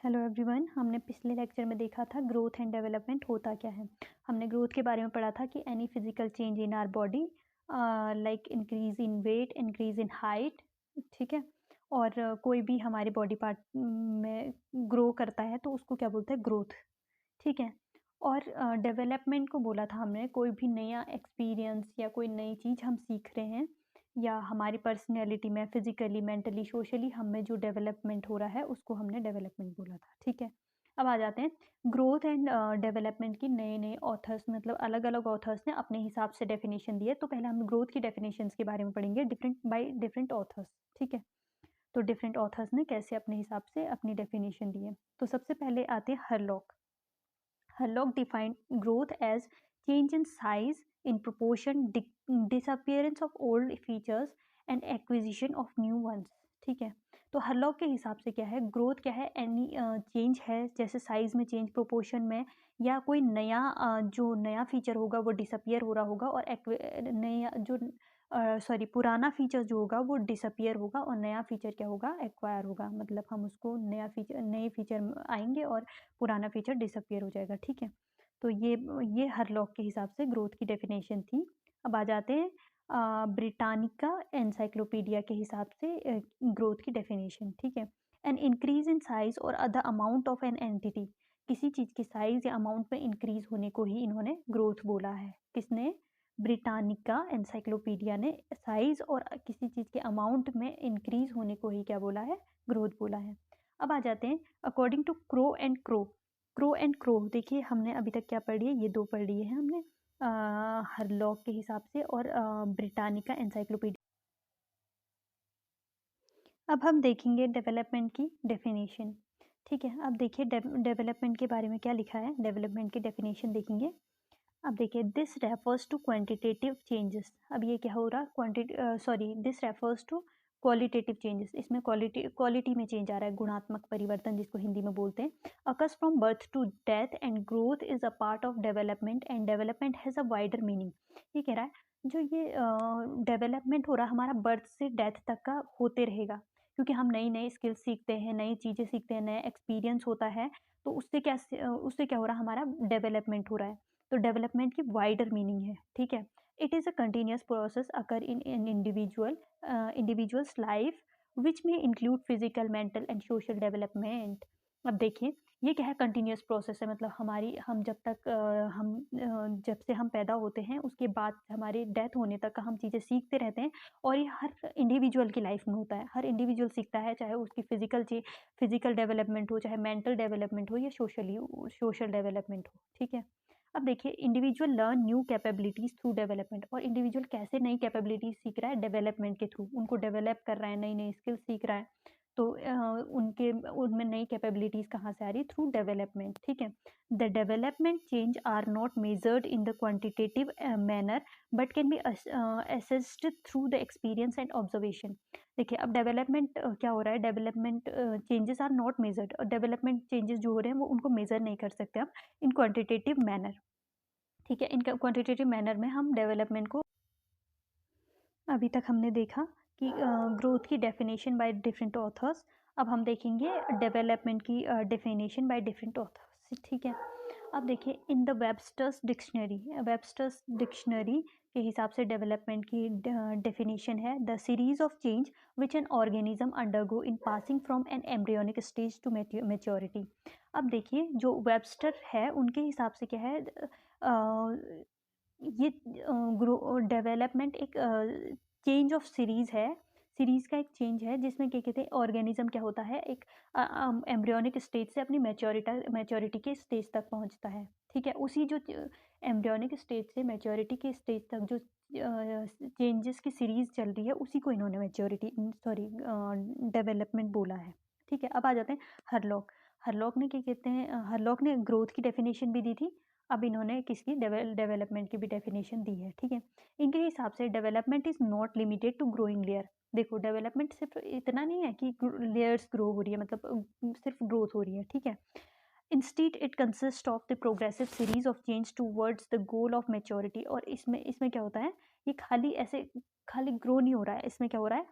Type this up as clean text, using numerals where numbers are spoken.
Hello everyone. हमने पिछले lecture में देखा था ग्रोथ एंड डेवलपमेंट होता क्या है। हमने ग्रोथ के बारे में पढ़ा था कि any physical change in our body like increase in weight, increase in height, ठीक है। और कोई भी हमारे बॉडी पार्ट में ग्रो करता है तो उसको क्या बोलते हैं, ग्रोथ, ठीक है। और डेवलपमेंट को बोला था हमने, कोई भी नया एक्सपीरियंस या कोई नई चीज़ हम सीख रहे हैं या हमारी पर्सनैलिटी में फिजिकली, मेंटली, सोशली हम में जो डेवलपमेंट हो रहा है उसको हमने डेवलपमेंट बोला था, ठीक है। अब आ जाते हैं ग्रोथ एंड डेवलपमेंट की। नए नए ऑथर्स, मतलब अलग अलग ऑथर्स ने अपने हिसाब से डेफिनेशन दी है। तो पहले हम ग्रोथ की डेफिनेशंस के बारे में पढ़ेंगे, डिफरेंट बाय डिफरेंट ऑथर्स, ठीक है। तो डिफरेंट ऑथर्स ने कैसे अपने हिसाब से अपनी डेफिनेशन दी है। तो सबसे पहले आते हैं Hurlock. Hurlock defined growth as change in size in proportion, disappearance of old features and acquisition of new ones, ठीक है। तो हरलॉक के हिसाब से क्या है, ग्रोथ क्या है, एनी चेंज है, जैसे साइज में चेंज, प्रोपोर्शन में, या कोई नया जो नया फीचर होगा वो डिसअपियर हो रहा होगा, और नया जो पुराना फीचर जो होगा वो डिसअपियर होगा और नया फीचर क्या होगा, एक्वायर होगा। मतलब हम उसको नए फीचर आएंगे और पुराना फीचर डिसअपियर हो जाएगा, ठीक है। तो ये हरलॉक के हिसाब से ग्रोथ की डेफिनेशन थी। अब आ जाते हैं ब्रिटानिका एनसाइक्लोपीडिया के हिसाब से ग्रोथ की डेफिनेशन, ठीक है। एन इंक्रीज इन साइज और other amount of an entity, किसी चीज़ की साइज या अमाउंट में इंक्रीज होने को ही इन्होंने ग्रोथ बोला है। किसने? ब्रिटानिका एनसाइक्लोपीडिया ने साइज और किसी चीज़ के अमाउंट में इंक्रीज होने को ही क्या बोला है, ग्रोथ बोला है। अब आ जाते हैं according to Crow and Crow. Crow and Crow, देखिए हमने अभी तक क्या पढ़ी है, ये दो पढ़ लिए हैं हमने, हरलॉक के हिसाब से और ब्रिटानिका एनसाइक्लोपीडिया। अब हम देखेंगे डेवलपमेंट की डेफिनेशन, ठीक है। अब देखिए डेवलपमेंट के बारे में क्या लिखा है, डेवलपमेंट की डेफिनेशन देखेंगे। अब देखिए, this refers to quantitative changes. अब ये क्या हो रहा, this refers to qualitative changes. इसमें क्वालिटी में चेंज आ रहा है, गुणात्मक परिवर्तन जिसको हिंदी में बोलते हैं। Occurs from birth to death and growth is a part of development and development has a wider meaning. ये कह रहा है जो ये डेवलपमेंट हो रहा है हमारा बर्थ से डेथ तक का होते रहेगा, क्योंकि हम नई नई स्किल्स सीखते हैं, नई चीज़ें सीखते हैं, नया एक्सपीरियंस होता है। तो उससे क्या हो रहा है, हमारा डेवलपमेंट हो रहा है। तो डेवलपमेंट की वाइडर मीनिंग है, ठीक है। It is a continuous process occur in an individual's life which में include physical, mental and social development. अब देखिए ये क्या है, कंटिन्यूस प्रोसेस है। मतलब हम जब तक जब से हम पैदा होते हैं उसके बाद हमारे डेथ होने तक का हम चीज़ें सीखते रहते हैं। और ये हर इंडिविजुअल की लाइफ में होता है, हर इंडिविजुअल सीखता है, चाहे उसकी फिजिकल डेवलपमेंट हो, चाहे मेंटल डेवलपमेंट हो, या सोशल डेवलपमेंट हो, ठीक है। अब देखिए individual learn new capabilities through development. और इंडिविजुअल कैसे नई कैपेबिलिटीज सीख रहा है, डेवलपमेंट के थ्रू, उनको डेवलप कर रहा है, नई नई स्किल्स सीख रहा है। तो उनमें नई कैपेबिलिटीज कहाँ से आ रही है, थ्रू डेवलपमेंट, ठीक है। The development change are not measured in the quantitative manner but can be assessed through the experience and observation. देखिए अब डेवलपमेंट क्या हो रहा है, development changes are not measured, और डेवलपमेंट चेंजेस जो हो रहे हैं वो उनको मेजर नहीं कर सकते हम इन क्वांटिटेटिव मैनर, ठीक है। इन क्वांटिटेटिव मैनर में हम डेवलपमेंट को, अभी तक हमने देखा कि ग्रोथ की डेफिनेशन बाय डिफरेंट ऑथर्स। अब हम देखेंगे डेवलपमेंट की डेफिनेशन बाय डिफरेंट ऑथर्स, ठीक है। अब देखिए इन द वेबस्टर्स डिक्शनरी के हिसाब से डेवलपमेंट की डेफिनेशन है the series of change which an organism undergo in passing from an embryonic stage to maturity. अब देखिए जो वेबस्टर है उनके हिसाब से क्या है, ये डेवलपमेंट एक चेंज ऑफ सीरीज है, सीरीज का एक चेंज है जिसमें क्या कहते हैं, ऑर्गेनिज्म क्या होता है, एक एम्ब्रियोनिक स्टेज से अपनी मैच्योरिटी के स्टेज तक पहुंचता है, ठीक है। उसी जो एम्ब्रियोनिक स्टेज से मैच्योरिटी के स्टेज तक जो चेंजेस की सीरीज चल रही है उसी को इन्होंने डेवलपमेंट बोला है, ठीक है। अब आ जाते हैं हरलॉक। हरलॉक ने क्या कहते हैं, हरलॉक ने ग्रोथ की डेफिनेशन भी दी थी। अब इन्होंने किसकी, डेवलपमेंट की भी डेफिनेशन दी है, ठीक है। इनके हिसाब से development is not limited to growing लेयर। देखो डेवलपमेंट सिर्फ इतना नहीं है कि लेयर्स ग्रो हो रही है, मतलब सिर्फ ग्रोथ हो रही है, ठीक है। Instead it consist of the progressive series of change towards the goal of maturity. और इसमें क्या होता है, ये खाली ग्रो नहीं हो रहा है, इसमें क्या हो रहा है,